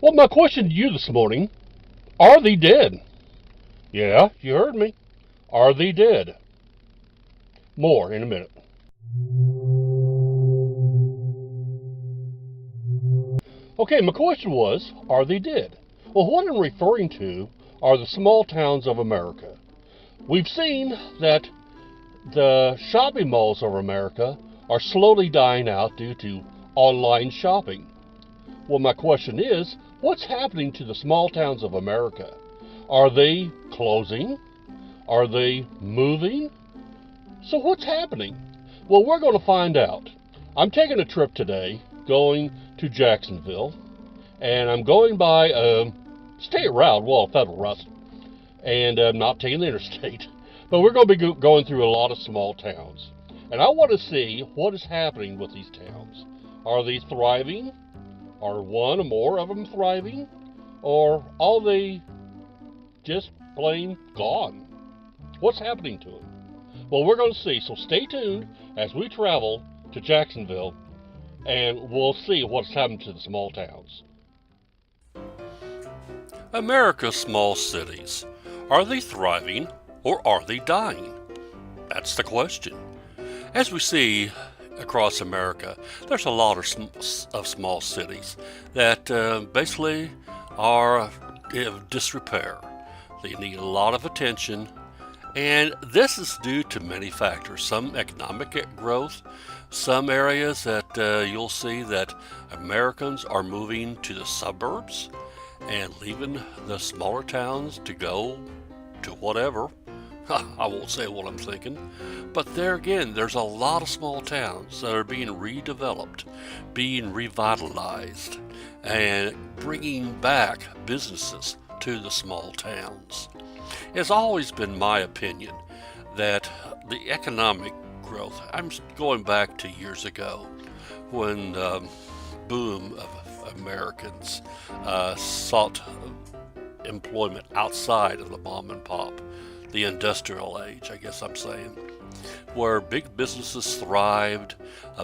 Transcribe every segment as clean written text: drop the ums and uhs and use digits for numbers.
Well, my question to you this morning, are they dead? Yeah, you heard me. Are they dead? More in a minute. Okay, my question was, are they dead? Well, what I'm referring to are the small towns of America. We've seen that the shopping malls of America are slowly dying out due to online shopping. Well, my question is, what's happening to the small towns of America? Are they closing? Are they moving? So what's happening? Well, we're going to find out. I'm taking a trip today going to Jacksonville, and I'm going by a state route, well, a federal route, and I'm not taking the interstate. But we're going to be going through a lot of small towns. And I want to see what is happening with these towns. Are they thriving? Are one or more of them thriving? Or are they just plain gone? What's happening to them? Well, we're going to see. So stay tuned as we travel to Jacksonville, and we'll see what's happened to the small towns. America's small cities. Are they thriving or are they dying? That's the question. As we see across America, there's a lot of small cities that basically are in disrepair. They need a lot of attention, and this is due to many factors. Some economic growth, some areas that you'll see that Americans are moving to the suburbs and leaving the smaller towns to go to whatever. I won't say what I'm thinking, but there again, there's a lot of small towns that are being redeveloped, being revitalized, and bringing back businesses to the small towns. It's always been my opinion that the economic growth, I'm going back to years ago when the boom of Americans sought employment outside of the mom and pop, the industrial age, I guess I'm saying, where big businesses thrived,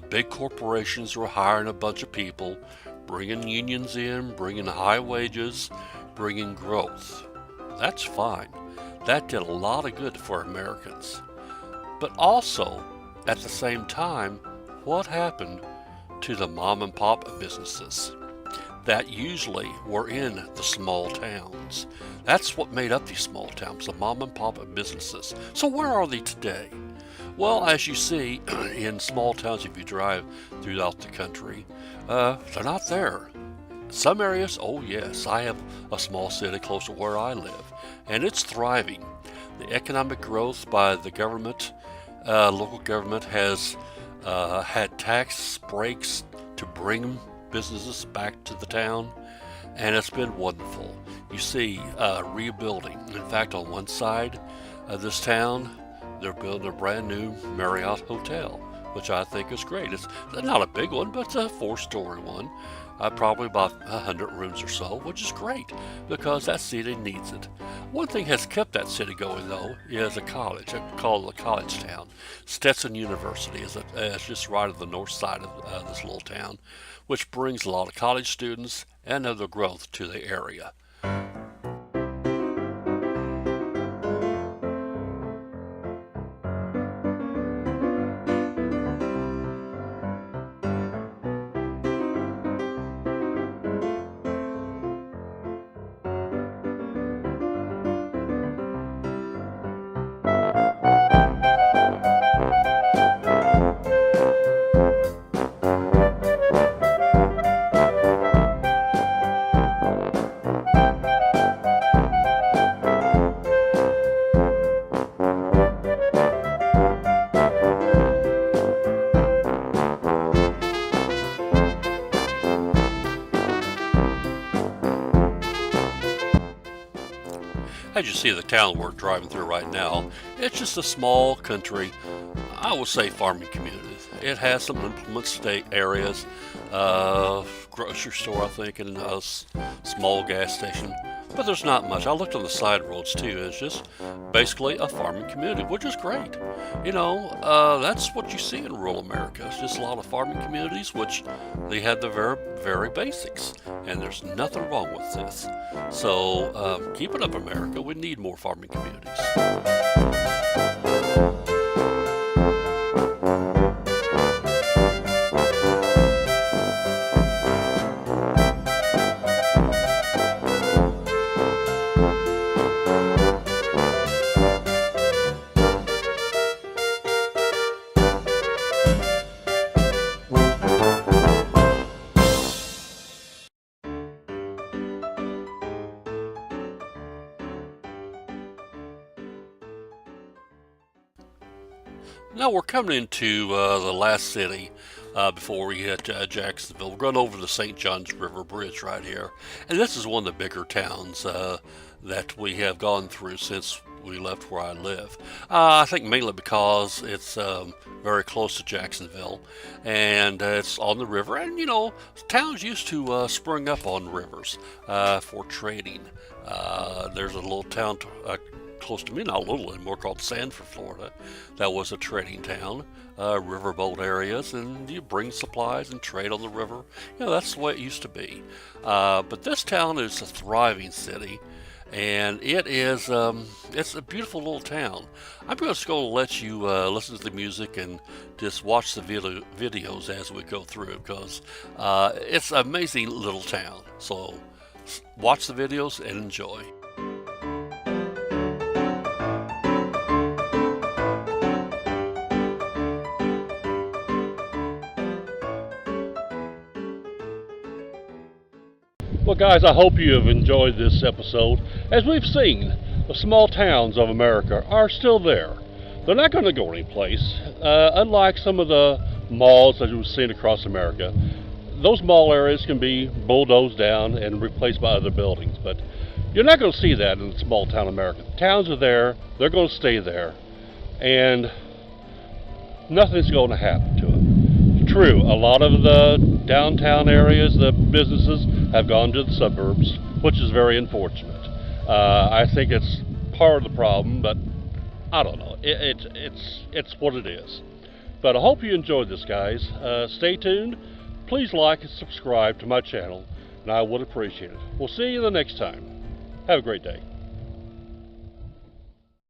big corporations were hiring a bunch of people, bringing unions in, bringing high wages, bringing growth. That's fine. That did a lot of good for Americans. But also, at the same time, what happened to the mom and pop businesses that usually were in the small towns? That's what made up these small towns, the mom and pop businesses. So where are they today? Well, as you see in small towns, if you drive throughout the country, they're not there. Some areas, oh yes, I have a small city close to where I live, and it's thriving. The economic growth by the government, local government has had tax breaks to bring businesses back to the town, and it's been wonderful. You see rebuilding. In fact, on one side of this town, they're building a brand new Marriott hotel, which I think is great. It's not a big one, but it's a 4-story one. Probably about 100 rooms or so, which is great because that city needs it. One thing has kept that city going, though, is a college. I call it a college town. Stetson University is just right on the north side of this little town, which brings a lot of college students and other growth to the area. As you see the town we're driving through right now, it's just a small country, I would say farming community. It has some implement state areas, grocery store, I think, and a small gas station. But there's not much. I looked on the side roads too. It's just basically a farming community, which is great. That's what you see in rural America. It's just a lot of farming communities, which they had the very, very basics. And there's nothing wrong with this. So keep it up, America. We need more farming communities. Now we're coming into the last city before we hit Jacksonville. We're going over the St. Johns River Bridge right here. And this is one of the bigger towns that we have gone through since we left where I live. I think mainly because it's very close to Jacksonville and it's on the river. And, towns used to spring up on rivers for trading. There's a little town close to me, not a little anymore, called Sanford, Florida. That was a trading town, riverboat areas, and you bring supplies and trade on the river. That's the way it used to be. But this town is a thriving city, and it's a beautiful little town. I'm just going to let you listen to the music and just watch the videos as we go through, because it's an amazing little town. So watch the videos and enjoy. Well, guys, I hope you have enjoyed this episode. As we've seen, the small towns of America are still there. They're not going to go anyplace. Unlike some of the malls that we've seen across America, those mall areas can be bulldozed down and replaced by other buildings. But you're not going to see that in small town America. The towns are there. They're going to stay there. And nothing's going to happen to it. True, a lot of the downtown areas, the businesses, have gone to the suburbs, which is very unfortunate. I think it's part of the problem, but I don't know. It's what it is. But I hope you enjoyed this, guys. Stay tuned. Please like and subscribe to my channel, and I would appreciate it. We'll see you the next time. Have a great day.